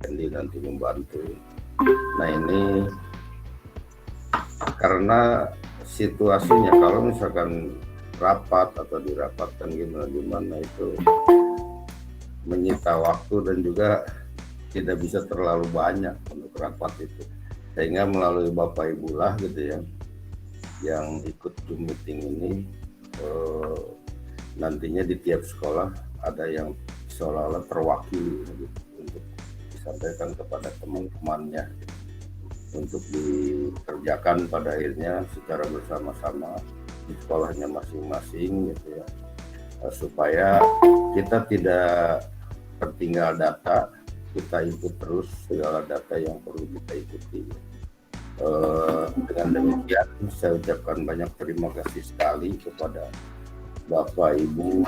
Jadi nanti membantu. Nah ini karena situasinya kalau misalkan rapat atau dirapatkan gimana itu menyita waktu dan juga tidak bisa terlalu banyak untuk rapat itu, sehingga melalui Bapak Ibu lah gitu ya yang ikut Zoom meeting ini, nantinya di tiap sekolah ada yang seolah-olah terwakili gitu, untuk disampaikan kepada teman-temannya gitu, untuk dikerjakan pada akhirnya secara bersama-sama di sekolahnya masing-masing gitu ya, supaya kita tidak tertinggal data, kita input terus segala data yang perlu kita ikuti. Dengan demikian saya ucapkan banyak terima kasih sekali kepada Bapak Ibu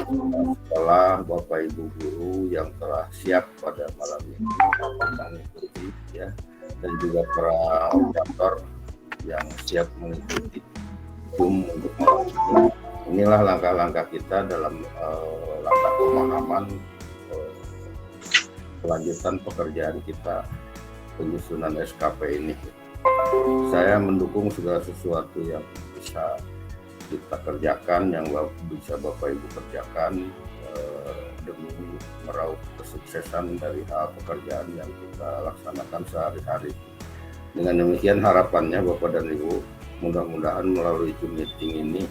sekolah, Bapak Ibu guru yang telah siap pada malam ini mengikuti ya, dan juga para operator yang siap mengikuti Zoom untuk malam ini. Inilah langkah-langkah kita dalam langkah pemahaman kelanjutan pekerjaan kita penyusunan SKP ini. Saya mendukung segala sesuatu yang bisa kita kerjakan, yang bisa Bapak Ibu kerjakan demi meraup kesuksesan dari hal pekerjaan yang kita laksanakan sehari-hari. Dengan demikian harapannya Bapak dan Ibu, mudah-mudahan melalui Zoom meeting ini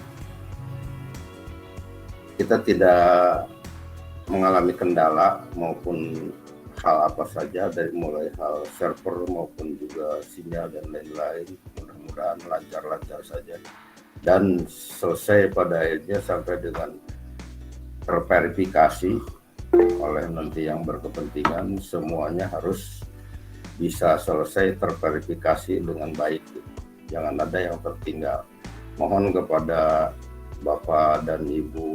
kita tidak mengalami kendala maupun hal apa saja, dari mulai hal server maupun juga sinyal dan lain-lain. Mudah-mudahan lancar-lancar saja dan selesai pada akhirnya sampai dengan terverifikasi oleh nanti yang berkepentingan. Semuanya harus bisa selesai terverifikasi dengan baik, jangan ada yang tertinggal. Mohon kepada Bapak dan Ibu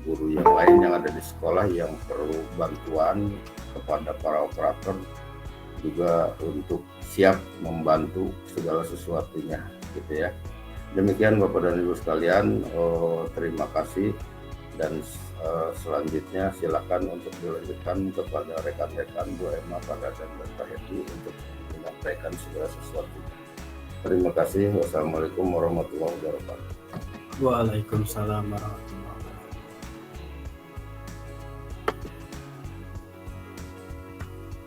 guru yang lain yang ada di sekolah yang perlu bantuan, kepada para operator juga untuk siap membantu segala sesuatunya gitu ya. Demikian Bapak dan Ibu sekalian, terima kasih, dan selanjutnya silakan untuk dilanjutkan kepada rekan-rekan Bu Emma, Pak Dadan, dan Pak Hedi untuk menyampaikan segala sesuatu. Terima kasih. Wassalamualaikum warahmatullahi wabarakatuh. Waalaikumsalam warahmatullahi wabarakatuh.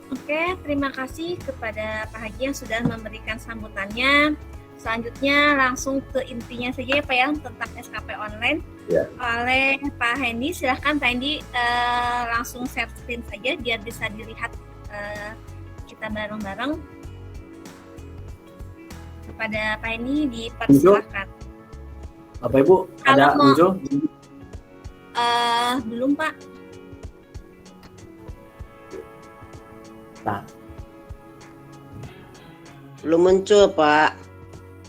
Oke, terima kasih kepada Pak Haji yang sudah memberikan sambutannya. Selanjutnya langsung ke intinya saja ya Pak ya, tentang SKP online Ya. oleh Pak Hendy. Silahkan Pak Hendy langsung share screen saja biar bisa dilihat kita bareng-bareng. Kepada Pak Hendy dipersilakan. Bapak Ibu ada muncul? Belum Pak. Nah. Belum muncul Pak.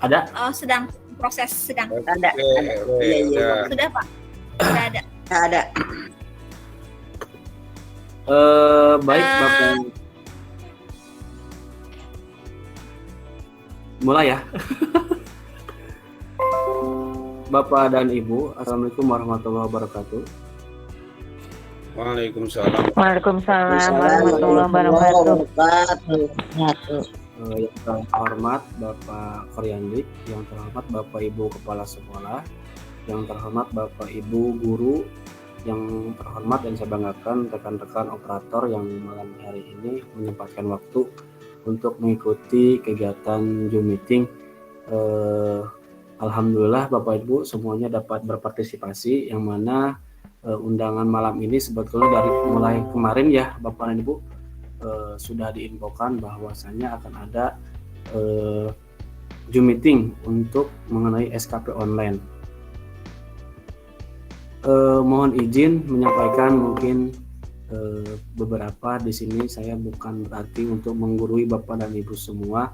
Ada? Oh, sedang proses, sedang. Ada. Iya. Sudah Pak. Sudah ada. Ada. Baik Bapak. Mulai ya. Bapak dan Ibu, Assalamualaikum warahmatullahi wabarakatuh. Waalaikumsalam. Waalaikumsalam warahmatullahi wabarakatuh. Yang terhormat Bapak Koryandi, yang terhormat Bapak Ibu Kepala Sekolah, yang terhormat Bapak Ibu Guru, yang terhormat dan saya banggakan rekan-rekan operator yang malam hari ini menyempatkan waktu untuk mengikuti kegiatan Zoom meeting. Alhamdulillah Bapak Ibu semuanya dapat berpartisipasi, yang mana undangan malam ini sebetulnya dari mulai kemarin ya Bapak dan Ibu sudah diinfokan bahwasannya akan ada Zoom meeting untuk mengenai SKP online. Mohon izin menyampaikan mungkin beberapa di sini. Saya bukan berarti untuk menggurui Bapak dan Ibu semua,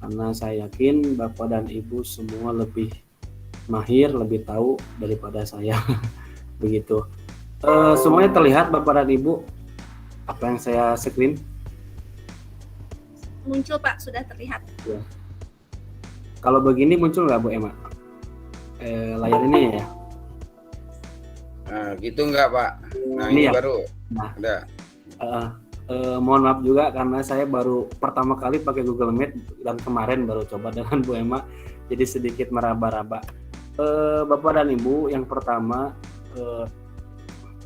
karena saya yakin Bapak dan Ibu semua lebih mahir, lebih tahu daripada saya. Begitu. Semuanya terlihat Bapak dan Ibu apa yang saya screen? Muncul Pak, sudah terlihat. Ya. Kalau begini muncul nggak Bu Emma? Layar ini ya? Nah, gitu nggak Pak? Nah, Ini ini ya? baru. Nah, Ada. Mohon maaf juga karena saya baru pertama kali pakai Google Meet dan kemarin baru coba dengan Bu Emma, jadi sedikit meraba-raba. Bapak dan Ibu, yang pertama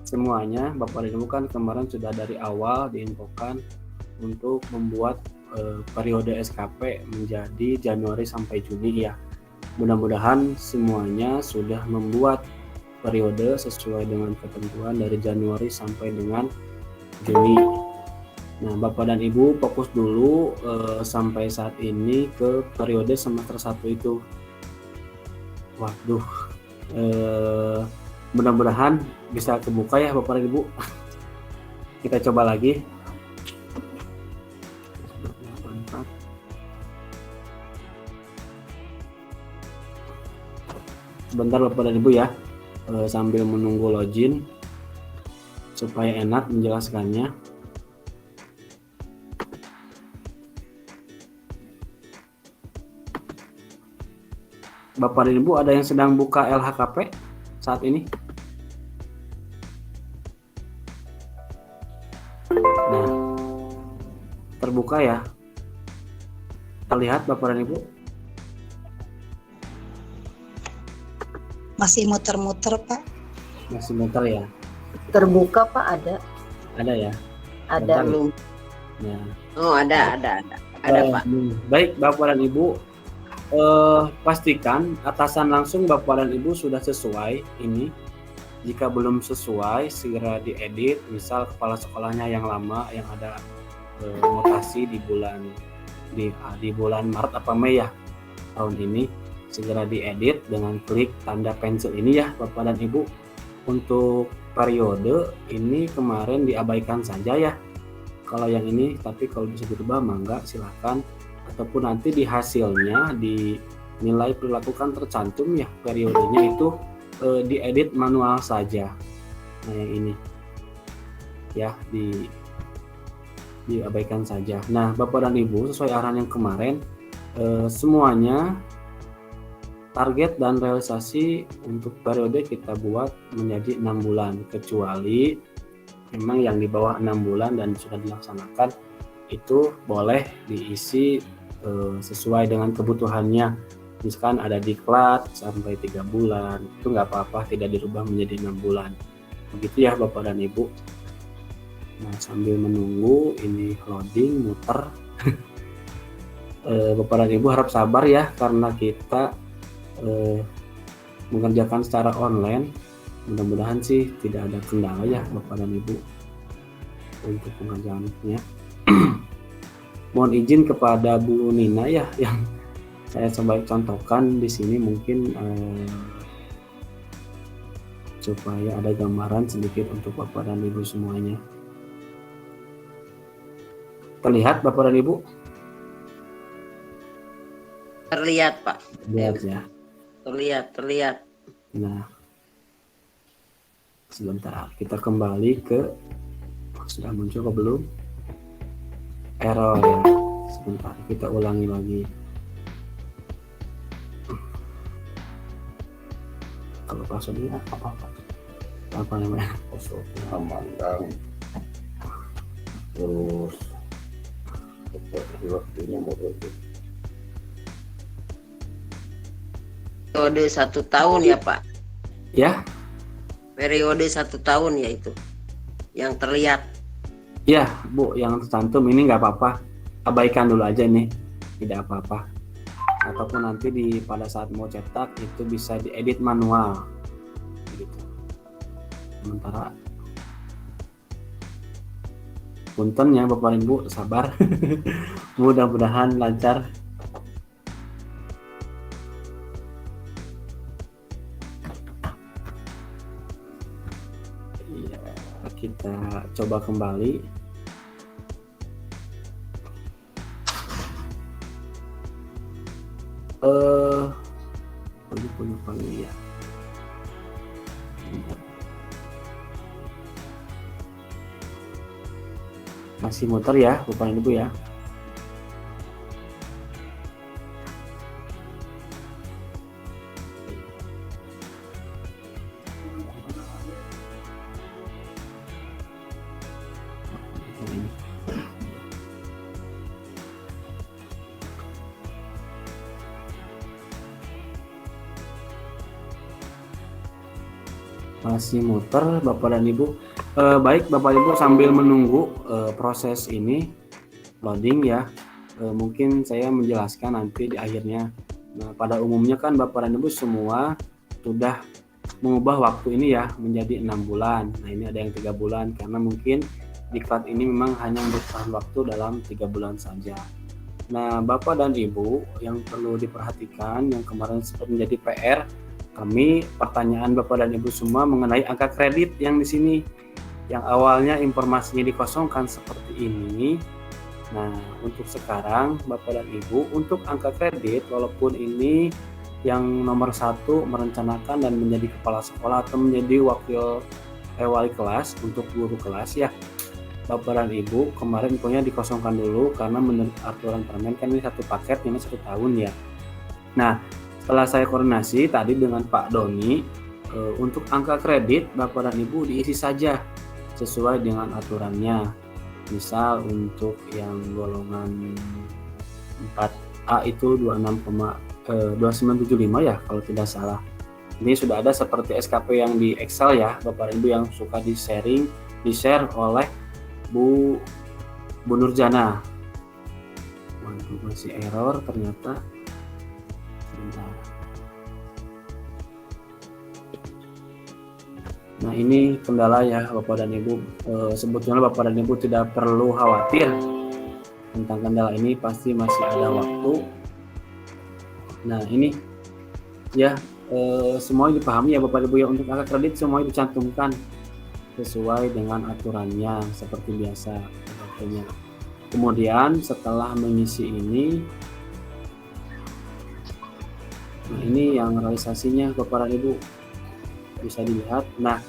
semuanya Bapak dan Ibu kan kemarin sudah dari awal diinfokan untuk membuat periode SKP menjadi Januari sampai Juni ya. Mudah-mudahan semuanya sudah membuat periode sesuai dengan ketentuan dari Januari sampai dengan Juni. Nah, Bapak dan Ibu fokus dulu sampai saat ini ke periode semester 1 itu. Waduh, mudah-mudahan bisa kebuka ya Bapak dan Ibu. Kita coba lagi. Sebentar Bapak dan Ibu ya, sambil menunggu login supaya enak menjelaskannya. Bapak dan Ibu ada yang sedang buka LHKP saat ini? Nah, terbuka ya. Terlihat Bapak dan Ibu? Masih muter-muter, Pak. Masih muter ya? Terbuka Pak, ada. Ada ya? Ada. Bentar. Nah. Oh, ada Pak. Baik Bapak dan Ibu, pastikan atasan langsung Bapak dan Ibu sudah sesuai ini. Jika belum sesuai, segera diedit. Misal kepala sekolahnya yang lama yang ada mutasi di bulan Maret apa Mei ya tahun ini, segera diedit dengan klik tanda pensil ini ya Bapak dan Ibu. Untuk periode ini kemarin diabaikan saja ya kalau yang ini, tapi kalau bisa dirubah mangga silahkan, ataupun nanti di hasilnya di nilai perilaku kan tercantum ya periodenya itu diedit manual saja. Nah yang ini ya diabaikan saja. Nah Bapak dan Ibu, sesuai arahan yang kemarin semuanya target dan realisasi untuk periode kita buat menjadi 6 bulan, kecuali memang yang di bawah 6 bulan dan sudah dilaksanakan itu boleh diisi sesuai dengan kebutuhannya. Misalkan ada diklat sampai 3 bulan, itu nggak apa-apa, tidak dirubah menjadi 6 bulan. Begitu ya Bapak dan Ibu. Nah sambil menunggu ini loading muter, Bapak dan Ibu harap sabar ya karena kita mengerjakan secara online. Mudah-mudahan sih tidak ada kendala ya Bapak dan Ibu untuk pengerjaannya. Mohon izin kepada Bu Nina ya yang saya coba contohkan di sini mungkin supaya ada gambaran sedikit untuk Bapak dan Ibu semuanya. Terlihat Bapak dan Ibu? Terlihat Pak. Lihat ya. Terlihat. Nah, sebentar kita kembali ke sudah muncul atau belum? Error ya. Sebentar kita ulangi lagi. Kalau passwordnya apa namanya? Passwordnya Amandang. Terus waktunya mau itu. Periode 1 tahun ya Pak. Ya. Periode 1 tahun ya itu yang terlihat. Ya Bu, yang tercantum ini nggak apa-apa, abaikan dulu aja nih, tidak apa-apa. Ataupun nanti pada saat mau cetak itu bisa diedit manual gitu. Sementara punten ya Bapak dan Ibu, sabar. Mudah-mudahan lancar. Ya, kita coba kembali. Panggil ya. Masih muter ya Bapak dan Ibu ya. masih muter Bapak dan Ibu. Baik Bapak Ibu, sambil menunggu proses ini loading ya, mungkin saya menjelaskan nanti di akhirnya. Nah, pada umumnya kan Bapak dan Ibu semua sudah mengubah waktu ini ya menjadi 6 bulan. Nah, ini ada yang 3 bulan karena mungkin diklat ini memang hanya bertahan waktu dalam 3 bulan saja. Nah, Bapak dan Ibu yang perlu diperhatikan, yang kemarin sempat menjadi PR kami, pertanyaan Bapak dan Ibu semua mengenai angka kredit yang di sini, yang awalnya informasinya dikosongkan seperti ini. Nah, untuk sekarang Bapak dan Ibu, untuk angka kredit, walaupun ini yang nomor 1 merencanakan dan menjadi kepala sekolah atau menjadi wali kelas untuk guru kelas ya, Bapak dan Ibu, kemarin infonya dikosongkan dulu karena menurut aturan permen kan ini satu paket, ini 1 tahun ya. Nah, setelah saya koordinasi tadi dengan Pak Doni, untuk angka kredit Bapak dan Ibu diisi saja sesuai dengan aturannya. Misal untuk yang golongan 4A itu 2975 ya kalau tidak salah. Ini sudah ada seperti SKP yang di Excel ya Bapak Ibu yang suka di-share oleh Bu Nurjana. Waduh, masih error ternyata. Sebentar. Nah, ini kendala ya Bapak dan Ibu. Sebetulnya Bapak dan Ibu tidak perlu khawatir tentang kendala ini, pasti masih ada waktu. Nah, ini ya semuanya dipahami ya Bapak Ibu ya, untuk angka kredit semuanya dicantumkan sesuai dengan aturannya seperti biasa. Kemudian setelah mengisi ini, nah ini yang realisasinya Bapak dan Ibu bisa dilihat. Nah,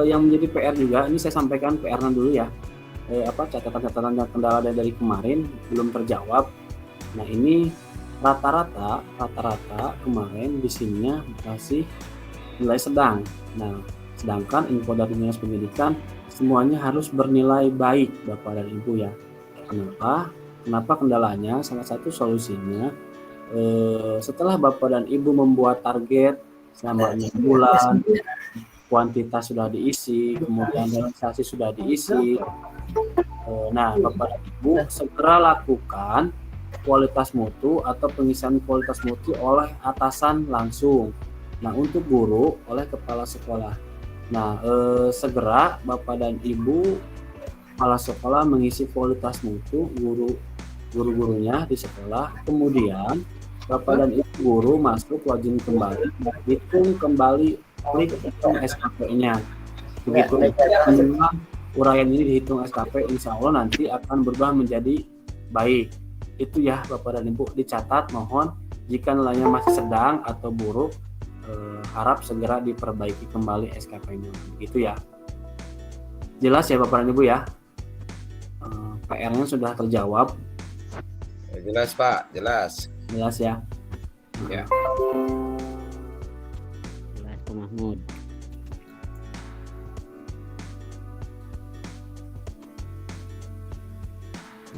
yang menjadi PR juga, ini saya sampaikan PR-nya dulu ya, catatan-catatan dan kendala dari kemarin belum terjawab. Nah, ini rata-rata kemarin di sininya masih nilai sedang. Nah, sedangkan info dari Dinas Pendidikan semuanya harus bernilai baik Bapak dan Ibu ya. Kenapa kendalanya? Salah satu solusinya setelah Bapak dan Ibu membuat target selama 6 bulan, kuantitas sudah diisi, kemudian realisasi sudah diisi. Nah, Bapak dan Ibu segera lakukan kualitas mutu atau pengisian kualitas mutu oleh atasan langsung. Nah, untuk guru oleh kepala sekolah. Nah, segera Bapak dan Ibu kepala sekolah mengisi kualitas mutu guru-gurunya di sekolah. Kemudian Bapak dan Ibu guru masuk wajib kembali hitung kembali SKP-nya. Begitu uraian ini dihitung SKP, insya Allah nanti akan berubah menjadi baik. Itu ya Bapak dan Ibu, dicatat, mohon jika nilainya masih sedang atau buruk, harap segera diperbaiki kembali SKP-nya. Begitu ya. Jelas ya Bapak dan Ibu ya. PR-nya sudah terjawab. Jelas Pak, jelas. Jelas ya. Ya. Jelas Pak Mahmud.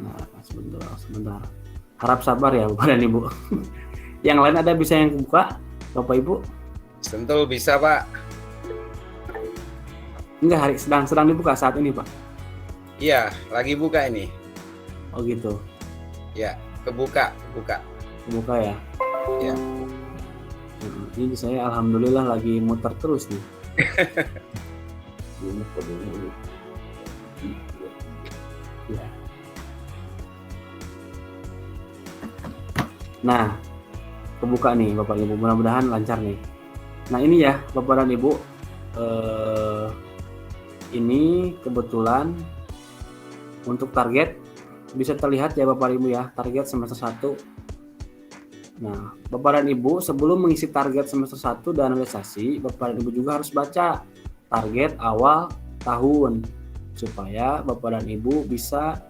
Nah, sebentar. Harap sabar ya Bapak dan Ibu. Yang lain ada bisa yang buka, Bapak Ibu? Sentul bisa Pak. Enggak, sedang dibuka saat ini Pak. Iya, lagi buka ini. Oh gitu. Ya, kebuka. Buka ya. Ya. Ini saya alhamdulillah lagi muter terus nih. Ya. Nah, kebuka nih Bapak Ibu, mudah-mudahan lancar nih. Nah, ini ya Bapak dan Ibu, ini kebetulan untuk target bisa terlihat ya Bapak Ibu ya, target semester 1. Nah, Bapak dan Ibu sebelum mengisi target semester 1 dan realisasi, Bapak dan Ibu juga harus baca target awal tahun supaya Bapak dan Ibu bisa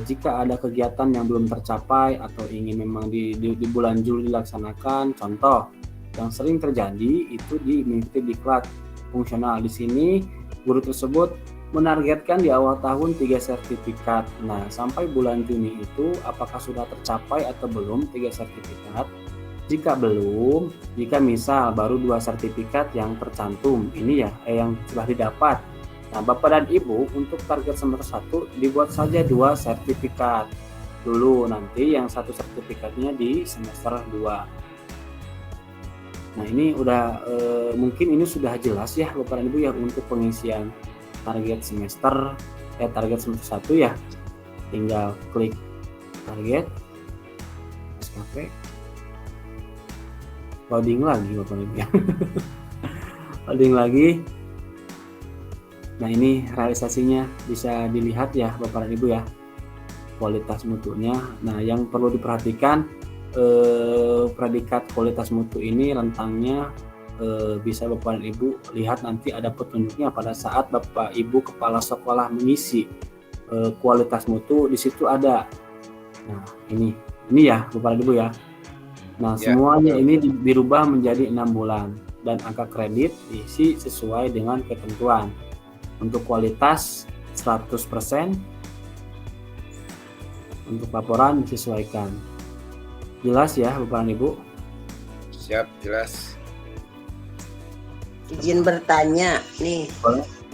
jika ada kegiatan yang belum tercapai atau ingin memang di bulan Juli dilaksanakan, contoh yang sering terjadi itu di mengikuti diklat fungsional. Di sini guru tersebut menargetkan di awal tahun 3 sertifikat. Nah, sampai bulan Juni itu apakah sudah tercapai atau belum 3 sertifikat? Jika belum, jika misal baru 2 sertifikat yang tercantum ini ya, yang telah didapat. Nah, Bapak dan Ibu untuk target semester 1 dibuat saja 2 sertifikat dulu, nanti yang 1 sertifikatnya di semester 2. Nah, ini udah mungkin ini sudah jelas ya Bapak dan Ibu ya untuk pengisian target semester semester 1 ya. Tinggal klik target SKP, loading lagi Bapak Ibu ya. Loading lagi. Nah, ini realisasinya bisa dilihat ya Bapak dan Ibu ya, kualitas mutunya. Nah, yang perlu diperhatikan predikat kualitas mutu ini rentangnya bisa Bapak dan Ibu lihat nanti ada petunjuknya pada saat Bapak Ibu kepala sekolah mengisi kualitas mutu, di situ ada. Nah, ini ya Bapak dan Ibu ya. Nah, Ya, semuanya betul. ini dirubah menjadi 6 bulan dan angka kredit diisi sesuai dengan ketentuan. Untuk kualitas 100%, untuk laporan disesuaikan. Jelas ya Bapak dan Ibu? Siap, jelas. Izin bertanya nih,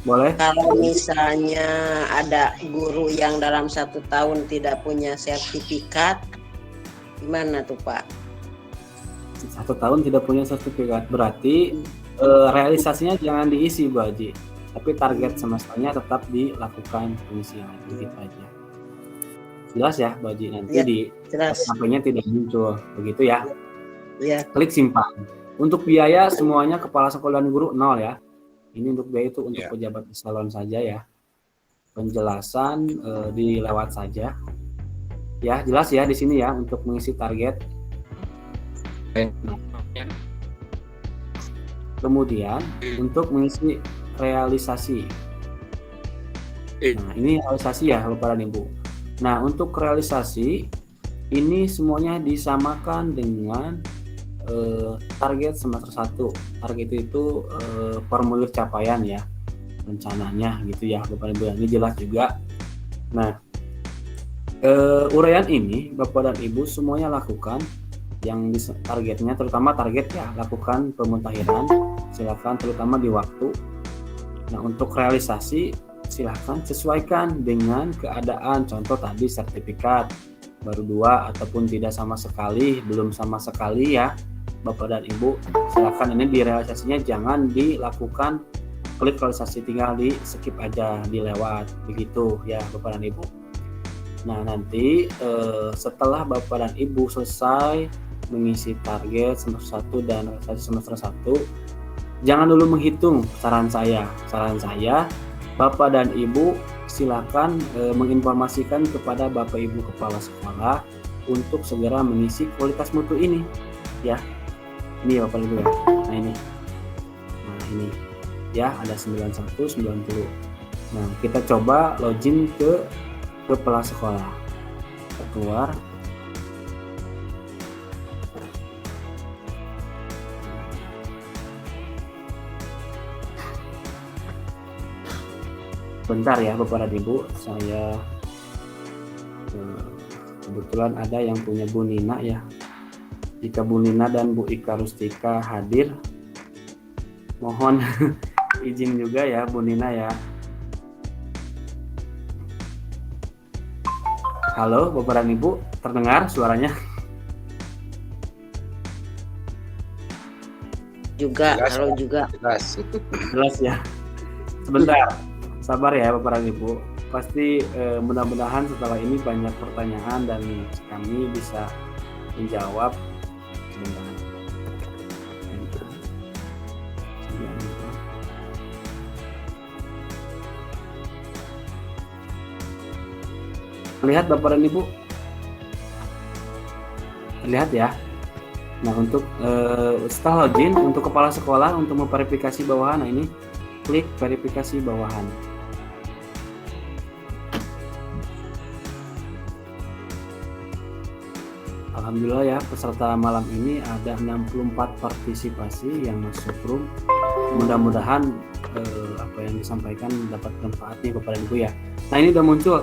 Boleh? kalau misalnya ada guru yang dalam 1 tahun tidak punya sertifikat, gimana tuh Pak? 1 tahun tidak punya sertifikat, berarti realisasinya jangan diisi Bu Haji, tapi target semesternya tetap dilakukan pengisian, begitu aja. Jelas ya Bu Haji, nanti Ya, di Jelas. sampainya tidak muncul, begitu ya. Ya, Klik simpan. Untuk biaya semuanya kepala sekolah dan guru 0 ya. Ini untuk biaya itu untuk Ya. pejabat eselon saja ya. Penjelasan dilewat saja. Ya, jelas ya di sini ya untuk mengisi target. Kemudian untuk mengisi realisasi. Nah, ini realisasi ya Bapak dan Ibu. Nah, untuk realisasi ini semuanya disamakan dengan target semester 1. Target itu formulir capaian ya, rencananya gitu ya Bapak Ibu. Ini jelas juga. Nah, uraian ini Bapak dan Ibu semuanya lakukan yang targetnya, terutama target ya, lakukan pemutakhiran silakan terutama di waktu. Nah, untuk realisasi silakan sesuaikan dengan keadaan, contoh tadi sertifikat baru 2 ataupun tidak sama sekali, belum sama sekali ya Bapak dan Ibu, silakan ini di realisasinya jangan dilakukan klik realisasi, tinggal di skip aja, dilewat begitu ya Bapak dan Ibu. Nah, nanti setelah Bapak dan Ibu selesai mengisi target semester 1 dan realisasi semester 1, jangan dulu menghitung. Saran saya Bapak dan Ibu silakan menginformasikan kepada Bapak Ibu kepala sekolah untuk segera mengisi kualitas mutu ini ya. Ini Bapak Ibu ya. Nah, ini ya, ada 91 90. Nah, kita coba login ke kepala sekolah. Kita keluar. Bentar ya Bapak dan Ibu, saya kebetulan ada yang punya Bu Nina ya. Jika Bu Nina dan Bu Ika Rustika hadir, mohon izin juga ya Bu Nina ya. Halo Bapak dan Ibu, terdengar suaranya? juga Jelas, kalau Pak. juga Jelas. Jelas ya. Sebentar, sabar ya Bapak dan Ibu. Pasti mudah-mudahan setelah ini banyak pertanyaan dan kami bisa menjawab. Sebentar. Lihat Bapak dan Ibu, lihat ya. Nah, untuk setelah login untuk kepala sekolah untuk memverifikasi bawahan, nah ini klik verifikasi bawahan. Alhamdulillah ya, peserta malam ini ada 64 partisipasi yang masuk room. Mudah-mudahan apa yang disampaikan dapat manfaatnya Bapak dan Ibu ya. Nah, ini udah muncul.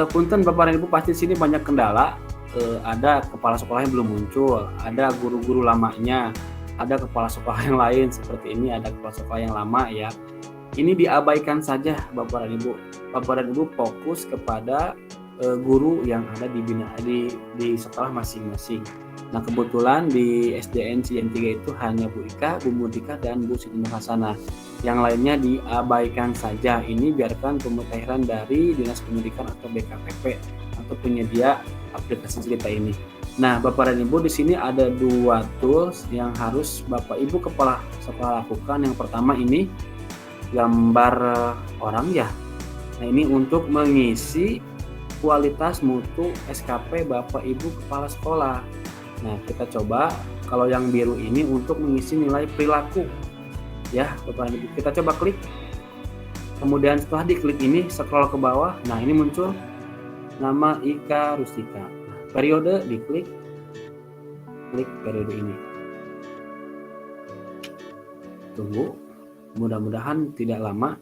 Punten Bapak dan Ibu, pasti sini banyak kendala. ada kepala sekolahnya belum muncul, ada guru-guru lamanya, ada kepala sekolah yang lain seperti ini, ada kepala sekolah yang lama ya. Ini diabaikan saja Bapak dan Ibu. Bapak dan Ibu fokus kepada guru yang ada di sekolah masing-masing. Nah kebetulan di SDN Cijen 3 itu hanya Bu Ika, Bu Mudika, dan Bu Siti Nurhasana. Yang lainnya diabaikan saja. Ini biarkan pemutahiran dari Dinas Pendidikan atau BKPP atau penyedia aplikasi cerita ini. Nah Bapak dan Ibu, di sini ada 2 tools yang harus Bapak Ibu kepala sekolah lakukan. Yang pertama ini gambar orang ya. Nah ini untuk mengisi kualitas mutu SKP Bapak Ibu kepala sekolah. Nah kita coba kalau yang biru ini untuk mengisi nilai perilaku ya Bapak Ibu. Kita coba klik, kemudian setelah diklik ini scroll ke bawah. Nah ini muncul nama Ika Rustika. Periode diklik, klik periode ini. Tunggu, mudah-mudahan tidak lama.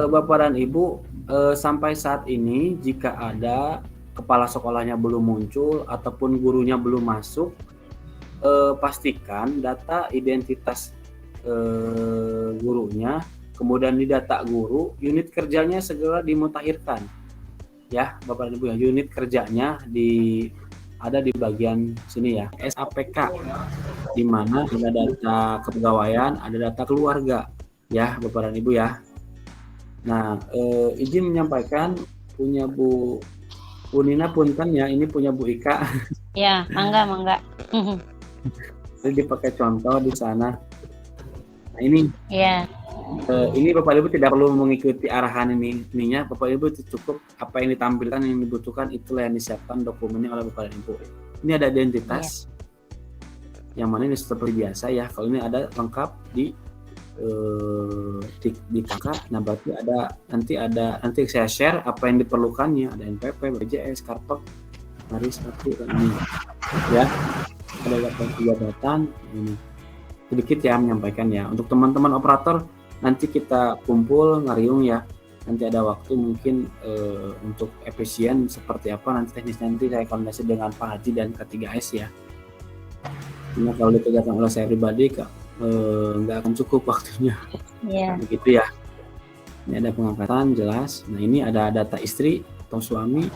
Bapak dan Ibu, sampai saat ini jika ada kepala sekolahnya belum muncul ataupun gurunya belum masuk, pastikan data identitas gurunya, kemudian di data guru, unit kerjanya segera dimutakhirkan. Ya, Bapak dan Ibu ya, unit kerjanya ada di bagian sini ya, SAPK, di mana ada data kepegawaian, ada data keluarga, ya Bapak dan Ibu ya. Nah, izin menyampaikan punya Bu Nina punten ya, ini punya Bu Ika. Ya, mangga. Jadi dipakai contoh di sana. Nah ini, Ya, ini Bapak Ibu tidak perlu mengikuti arahan ininya. Bapak Ibu cukup apa yang ditampilkan, yang dibutuhkan itulah yang disiapkan dokumennya oleh Bapak Ibu. Ini ada identitas, yang mana ini seperti biasa ya. Kalau ini ada lengkap di kakak. Nah berarti nanti saya share apa yang diperlukannya, ada NPP, BPJS, Karpet, Maris, dan ini ya, ada jabatan ini sedikit ya menyampaikan ya. Untuk teman-teman operator nanti kita kumpul ngariung ya, nanti ada waktu mungkin untuk efisien seperti apa nanti teknisnya, nanti saya koordinasi dengan Pak Haji dan K3S ya. Karena kalau dikerjakan oleh saya pribadi nggak akan cukup waktunya. Iya. Begitu ya. Ini ada pengangkatan jelas. Nah ini ada data istri atau suami,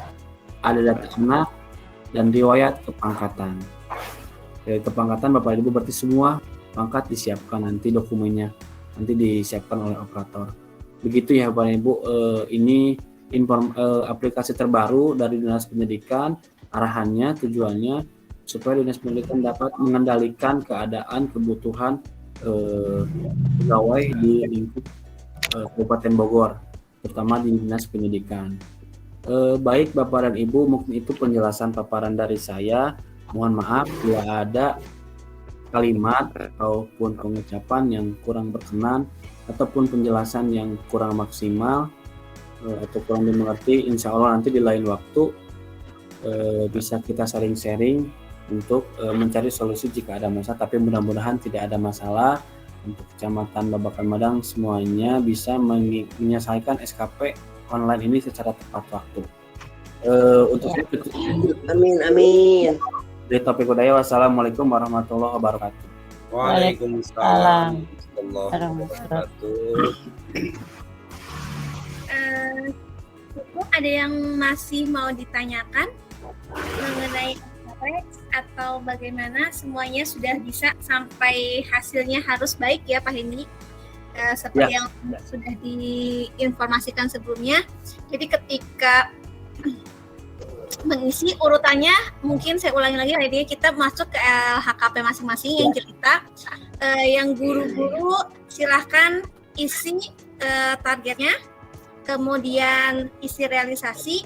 ada data anak, dan riwayat kepangkatan. Dari kepangkatan Bapak Ibu berarti semua pangkat disiapkan, nanti dokumennya nanti disiapkan oleh operator. Begitu ya Bapak Ibu. Ini aplikasi terbaru dari Dinas Pendidikan. Arahannya, tujuannya supaya Dinas Pendidikan dapat mengendalikan keadaan kebutuhan pegawai di lingkup Kabupaten Bogor, terutama di Dinas Pendidikan. Baik Bapak dan Ibu, mungkin itu penjelasan paparan dari saya. Mohon maaf bila ada kalimat ataupun pengucapan yang kurang berkenan ataupun penjelasan yang kurang maksimal atau kurang dimengerti. Insya Allah nanti di lain waktu bisa kita sharing-sharing untuk mencari solusi jika ada masalah, tapi mudah-mudahan tidak ada masalah. Untuk Kecamatan Babakan Madang semuanya bisa menyelesaikan SKP online ini secara tepat waktu. Untuk Amin. Dari Taufiq Hidayah, wassalamualaikum warahmatullahi wabarakatuh. Waalaikumsalam warahmatullahi wabarakatuh. Ada yang masih mau ditanyakan mengenai atau bagaimana? Semuanya sudah bisa sampai hasilnya harus baik ya Pak Hendy, seperti yang sudah diinformasikan sebelumnya. Jadi ketika mengisi urutannya, mungkin saya ulangi lagi, jadi kita masuk ke LHKP masing-masing yang cerita, yang guru-guru silahkan isi targetnya, kemudian isi realisasi,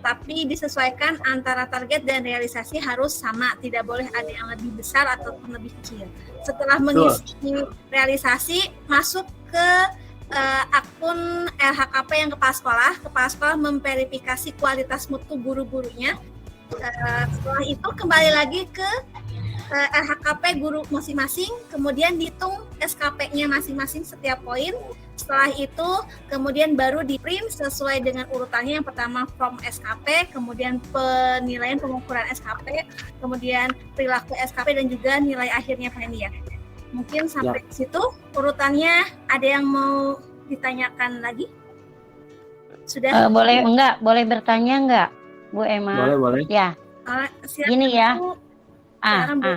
tapi disesuaikan antara target dan realisasi harus sama, tidak boleh ada yang lebih besar ataupun lebih kecil. Setelah mengisi realisasi, masuk ke akun LHKP yang kepala sekolah memverifikasi kualitas mutu guru-gurunya. Setelah itu kembali lagi ke LHKP guru masing-masing, kemudian dihitung SKP-nya masing-masing setiap poin. Setelah itu kemudian baru di print sesuai dengan urutannya. Yang pertama form SKP, kemudian penilaian pengukuran SKP, kemudian perilaku SKP dan juga nilai akhirnya Pak Hendi ya. Mungkin sampai di situ urutannya. Ada yang mau ditanyakan lagi? Sudah? Boleh bertanya enggak, Bu Emma? Boleh. Ya. Silakan, Gini ya. Bu. Silakan, Bu.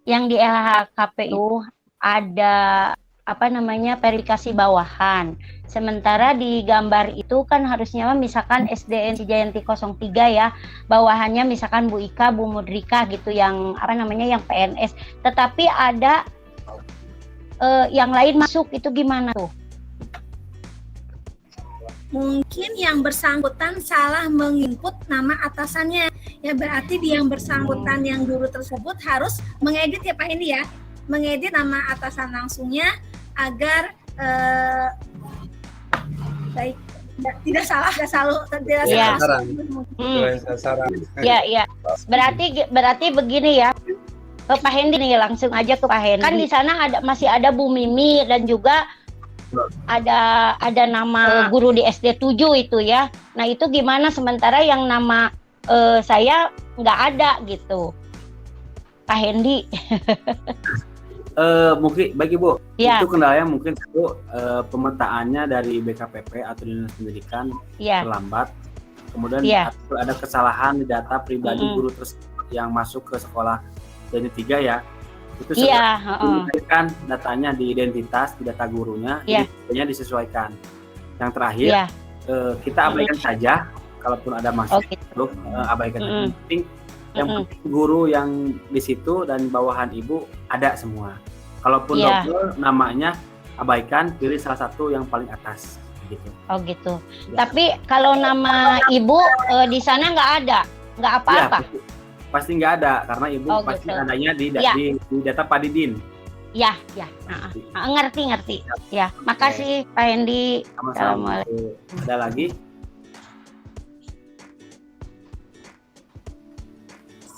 Yang di LHKP itu ada verifikasi bawahan. Sementara di gambar itu kan harusnya misalkan SDN Cijayanti 03 ya, bawahannya misalkan Bu Ika, Bu Mudrika gitu yang yang PNS. Tetapi ada yang lain masuk, itu gimana tuh? Mungkin yang bersangkutan salah menginput nama atasannya. Ya berarti yang bersangkutan yang guru tersebut harus mengedit ya Pak Hendi ya. Mengedit nama atasan langsungnya agar baik, tidak salah. Iya. Berarti begini ya. Ke Pak Hendi nih, langsung aja ke Pak Hendi. Kan di sana masih ada Bu Mimi dan juga ada nama guru di SD 7 itu ya. Nah, itu gimana sementara yang nama saya nggak ada gitu. Pak Hendi. Mungkin bagi Bu, ya. Itu kendalanya mungkin satu pemetaannya dari BKPP atau Dinas Pendidikan terlambat. Kemudian ada kesalahan di data pribadi guru tersebut yang masuk ke sekolah Dani 3 ya. Itu kan datanya di identitas, di data gurunya, identitasnya disesuaikan. Yang terakhir kita abaikan saja, kalaupun ada masuk, abaikan saja. Yang penting guru yang di situ dan bawahan ibu ada semua. Kalaupun double namanya abaikan, pilih salah satu yang paling atas gitu. Oh gitu. Ya. Tapi kalau nama ibu di sana nggak ada, nggak apa-apa. Ya, pasti nggak ada karena ibu pasti adanya di data Pak Didin. Ya. Ngerti. Ya, makasih Pak Hendi. Sama-sama. Ada lagi?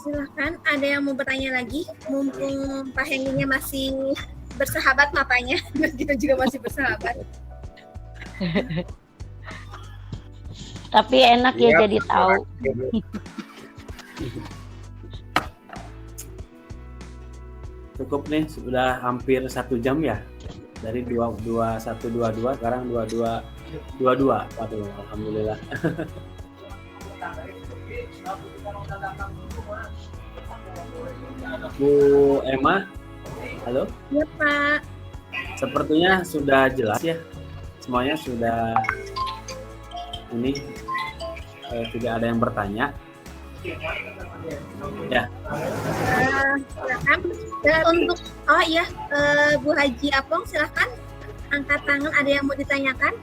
Silahkan, ada yang mau bertanya lagi? Mumpung Pak Hendinya masih bersahabat matanya, kita juga masih bersahabat. Tapi enak ya jadi tahu. Cukup nih, sudah hampir 1 jam ya. Dari 2122 sekarang 2222. Waduh, alhamdulillah. Bu Emma, halo? Ya Pak. Sepertinya sudah jelas ya, semuanya sudah tidak ada yang bertanya. Ya. Silakan. Untuk Bu Haji Apong, silakan angkat tangan. Ada yang mau ditanyakan?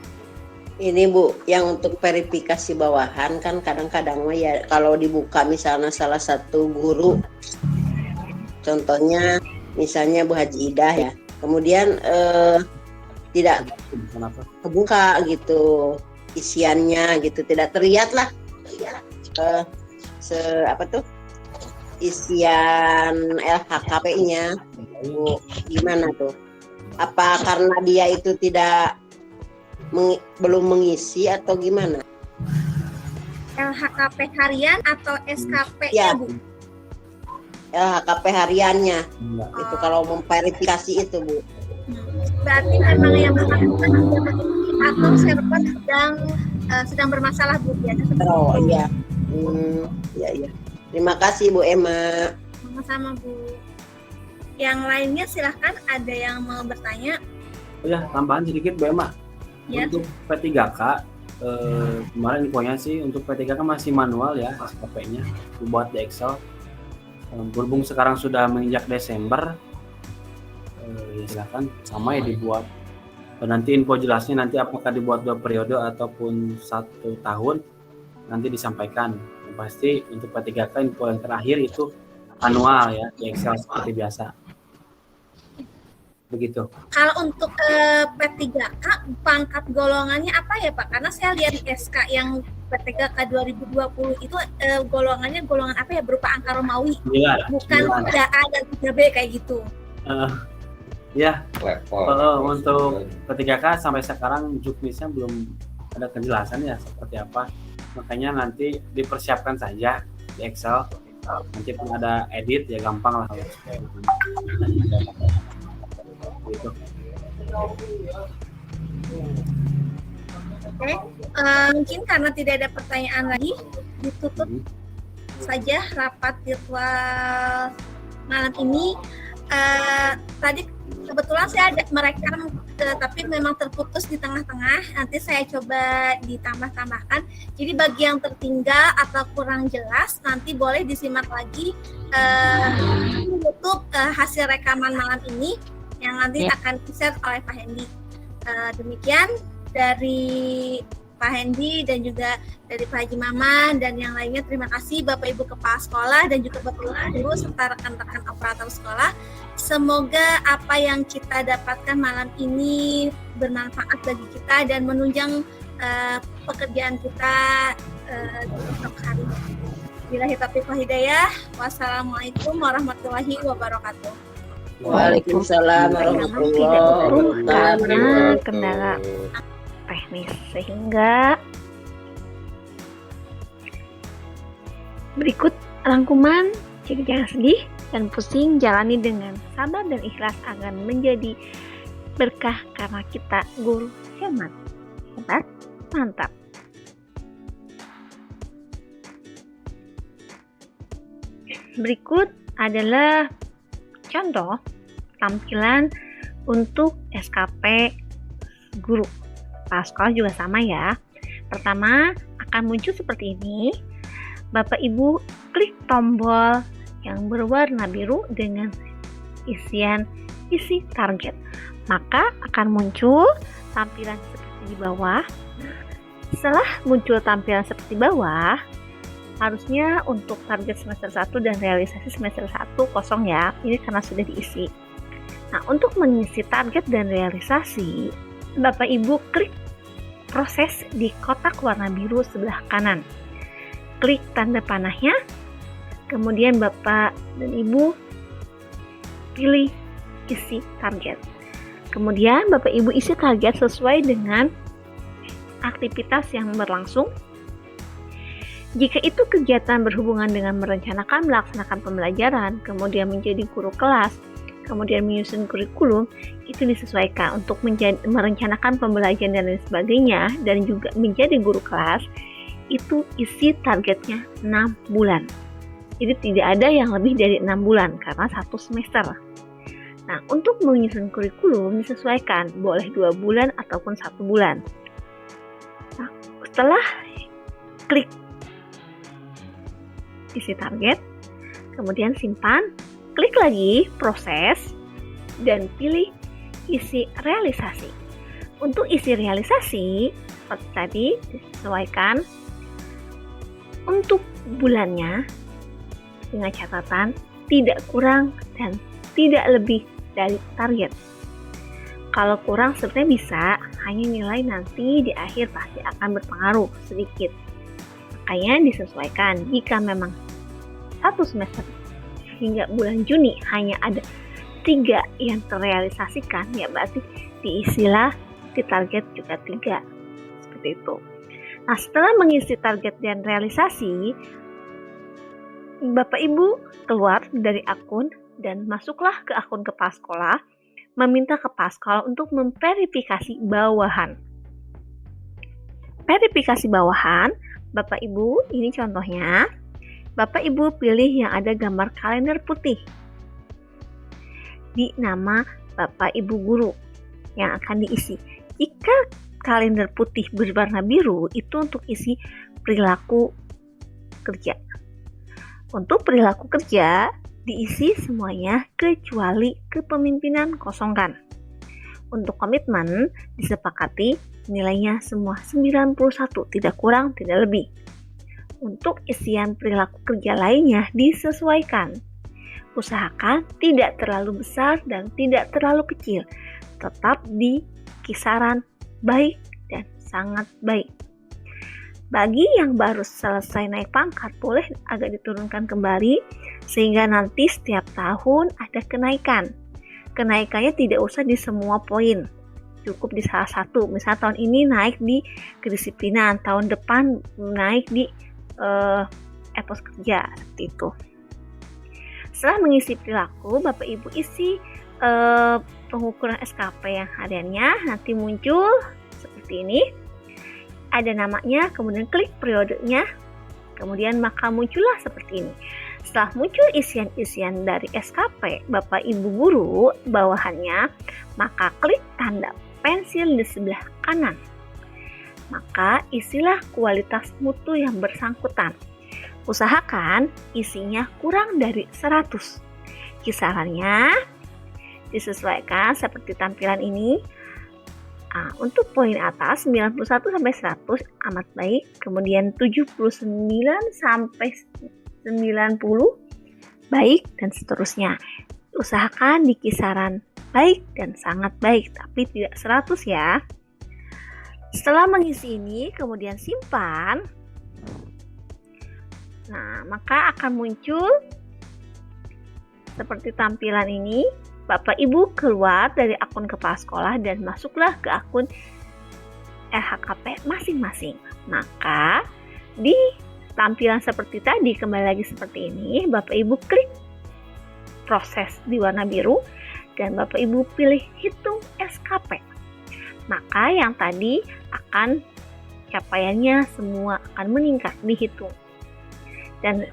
Ini Bu, yang untuk verifikasi bawahan kan kadang-kadang ya kalau dibuka misalnya salah satu guru, contohnya misalnya Bu Haji Idah ya, kemudian tidak kebuka gitu isiannya gitu, tidak terlihat lah isian LHKP-nya Bu, gimana tuh? Apa karena dia itu belum mengisi atau gimana? LHKP harian atau SKP-nya Bu? LHKP hariannya. Itu kalau memverifikasi itu Bu. Berarti memang yang bersangkutan atau server sedang bermasalah Bu ya? Iya. Iya. Terima kasih Bu Emma. Sama-sama Bu. Yang lainnya silahkan, ada yang mau bertanya? Oh ya, tambahan sedikit Bu Emma. Ya. Untuk P3K kemarin infonya sih untuk P3K masih manual ya SKP-nya, dibuat di Excel. Berhubung sekarang sudah menginjak Desember, ya silakan sama ya dibuat. Nanti info jelasnya nanti apakah dibuat 2 periode ataupun 1 tahun nanti disampaikan. Yang pasti untuk P3K info yang terakhir itu manual ya di Excel seperti biasa. Begitu. Kalau untuk P3K pangkat golongannya apa ya Pak? Karena saya lihat di SK yang P3K 2020 itu golongannya golongan apa ya, berupa angka Romawi, bukan 3A dan 3B kayak gitu. Ya, level. untuk P3K sampai sekarang juknisnya belum ada kejelasan ya seperti apa. Makanya nanti dipersiapkan saja di Excel. Nanti pun ada edit ya gampang lah kalau gitu. Oke, mungkin karena tidak ada pertanyaan lagi, ditutup saja rapat virtual malam ini. Tadi kebetulan saya ada merekam, tapi memang terputus di tengah-tengah. Nanti saya coba ditambah-tambahkan. Jadi bagi yang tertinggal atau kurang jelas, nanti boleh disimak lagi di YouTube hasil rekaman malam ini yang nanti akan di-share oleh Pak Hendy. Demikian dari Pak Hendy dan juga dari Pak Haji Maman dan yang lainnya. Terima kasih Bapak Ibu Kepala Sekolah dan juga Bapak Ibu Guru serta rekan-rekan operator sekolah. Semoga apa yang kita dapatkan malam ini bermanfaat bagi kita dan menunjang pekerjaan kita untuk hari ini. Billahi taufiq wal hidayah. Wassalamualaikum warahmatullahi wabarakatuh. Waalaikumsalam warahmatullahi wabarakatuh. Karena kendala teknis sehingga berikut rangkuman. Jadi jangan sedih dan pusing, jalani dengan sabar dan ikhlas agar menjadi berkah karena kita guru hebat, mantap. Berikut adalah contoh tampilan untuk SKP guru. Kepala sekolah juga sama ya. Pertama akan muncul seperti ini. Bapak Ibu klik tombol yang berwarna biru dengan isi target. Maka akan muncul tampilan seperti di bawah. Setelah muncul tampilan seperti bawah, harusnya untuk target semester 1 dan realisasi semester 1 kosong ya. Ini karena sudah diisi. Nah, untuk mengisi target dan realisasi, Bapak Ibu klik proses di kotak warna biru sebelah kanan. Klik tanda panahnya. Kemudian Bapak dan Ibu pilih isi target. Kemudian Bapak Ibu isi target sesuai dengan aktivitas yang berlangsung. Jika itu kegiatan berhubungan dengan merencanakan melaksanakan pembelajaran, kemudian menjadi guru kelas, kemudian menyusun kurikulum, itu disesuaikan untuk merencanakan pembelajaran dan lain sebagainya, dan juga menjadi guru kelas, itu isi targetnya 6 bulan. Jadi tidak ada yang lebih dari 6 bulan karena 1 semester. Nah, untuk menyusun kurikulum disesuaikan, boleh 2 bulan ataupun 1 bulan. Nah, setelah klik isi target, kemudian simpan, klik lagi proses, dan pilih isi realisasi. Untuk isi realisasi, seperti tadi disesuaikan untuk bulannya dengan catatan tidak kurang dan tidak lebih dari target. Kalau kurang sebenarnya bisa, hanya nilai nanti di akhir pasti akan berpengaruh sedikit. Makanya disesuaikan. Jika memang 1 semester hingga bulan Juni hanya ada 3 yang terrealisasikan, ya berarti diisilah di target juga 3. Seperti itu. Nah, setelah mengisi target dan realisasi, Bapak Ibu keluar dari akun dan masuklah ke akun kepala sekolah, meminta kepala sekolah untuk memverifikasi bawahan. Verifikasi bawahan, Bapak Ibu, ini contohnya, Bapak Ibu pilih yang ada gambar kalender putih di nama Bapak Ibu guru yang akan diisi. Jika kalender putih berwarna biru, itu untuk isi perilaku kerja. Untuk perilaku kerja, diisi semuanya kecuali kepemimpinan kosongkan. Untuk komitmen, disepakati nilainya semua 91, tidak kurang, tidak lebih. Untuk isian perilaku kerja lainnya disesuaikan. Usahakan tidak terlalu besar dan tidak terlalu kecil, tetap di kisaran baik dan sangat baik. Bagi yang baru selesai naik pangkat, boleh agak diturunkan kembali sehingga nanti setiap tahun ada kenaikan. kenaikannya tidak usah di semua poin, cukup di salah satu. Misalnya tahun ini naik di kedisiplinan, tahun depan naik di etos kerja, seperti itu. Setelah mengisi perilaku, Bapak Ibu isi pengukuran SKP yang hariannya, nanti muncul seperti ini. Ada namanya, kemudian klik periodenya, kemudian maka muncullah seperti ini. Setelah muncul isian-isian dari SKP Bapak Ibu guru bawahannya, maka klik tanda pensil di sebelah kanan. Maka isilah kualitas mutu yang bersangkutan. Usahakan isinya kurang dari 100. Kisarannya disesuaikan seperti tampilan ini. Untuk poin atas 91 sampai 100 amat baik, kemudian 79 sampai 90 baik, dan seterusnya. Usahakan di kisaran baik dan sangat baik, tapi tidak 100 ya. Setelah mengisi ini, kemudian simpan. Nah, maka akan muncul seperti tampilan ini. Bapak Ibu keluar dari akun kepala sekolah dan masuklah ke akun LHKP masing-masing. Maka di tampilan seperti tadi, kembali lagi seperti ini, Bapak Ibu klik proses di warna biru dan Bapak Ibu pilih hitung SKP. Maka yang tadi akan capaiannya semua akan meningkat dihitung. Dan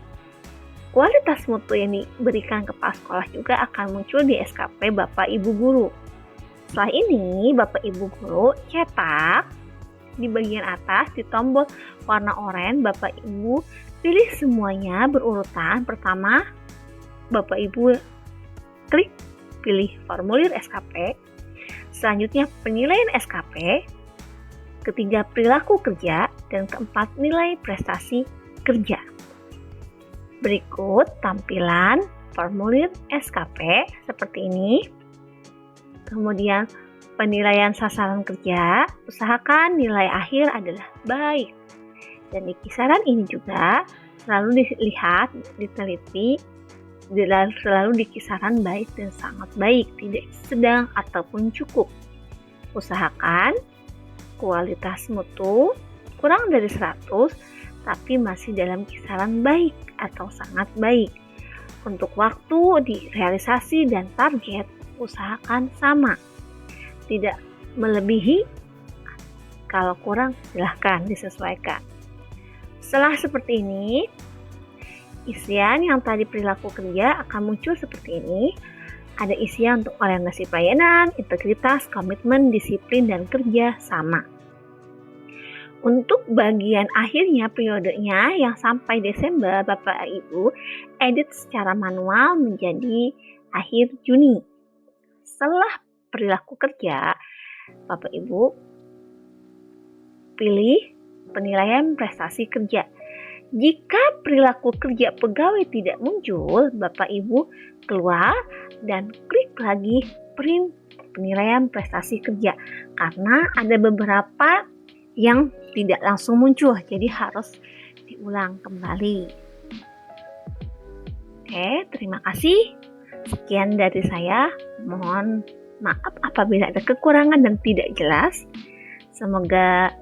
kualitas mutu yang diberikan kepala sekolah juga akan muncul di SKP Bapak Ibu guru. Setelah ini, Bapak Ibu guru cetak di bagian atas di tombol warna oranye. Bapak Ibu pilih semuanya berurutan. Pertama, Bapak Ibu klik pilih formulir SKP. Selanjutnya penilaian SKP. Ketiga, perilaku kerja. Dan keempat, nilai prestasi kerja. Berikut tampilan formulir SKP seperti ini. Kemudian penilaian sasaran kerja, usahakan nilai akhir adalah baik. Dan di kisaran ini juga selalu dilihat, diteliti, selalu di kisaran baik dan sangat baik, tidak sedang ataupun cukup. Usahakan kualitas mutu kurang dari 100, tapi masih dalam kisaran baik atau sangat baik. Untuk waktu di realisasi dan target, usahakan sama. Tidak melebihi, kalau kurang silahkan disesuaikan. Setelah seperti ini, isian yang tadi perilaku kerja akan muncul seperti ini. Ada isian untuk orientasi pelayanan, integritas, komitmen, disiplin, dan kerja sama. Untuk bagian akhirnya periodenya yang sampai Desember, Bapak Ibu edit secara manual menjadi akhir Juni. Setelah perilaku kerja, Bapak Ibu pilih penilaian prestasi kerja. Jika perilaku kerja pegawai tidak muncul, Bapak Ibu keluar dan klik lagi print penilaian prestasi kerja. Karena ada beberapa yang tidak langsung muncul, jadi harus diulang kembali. Oke, terima kasih. Sekian dari saya. Mohon maaf apabila ada kekurangan dan tidak jelas. Semoga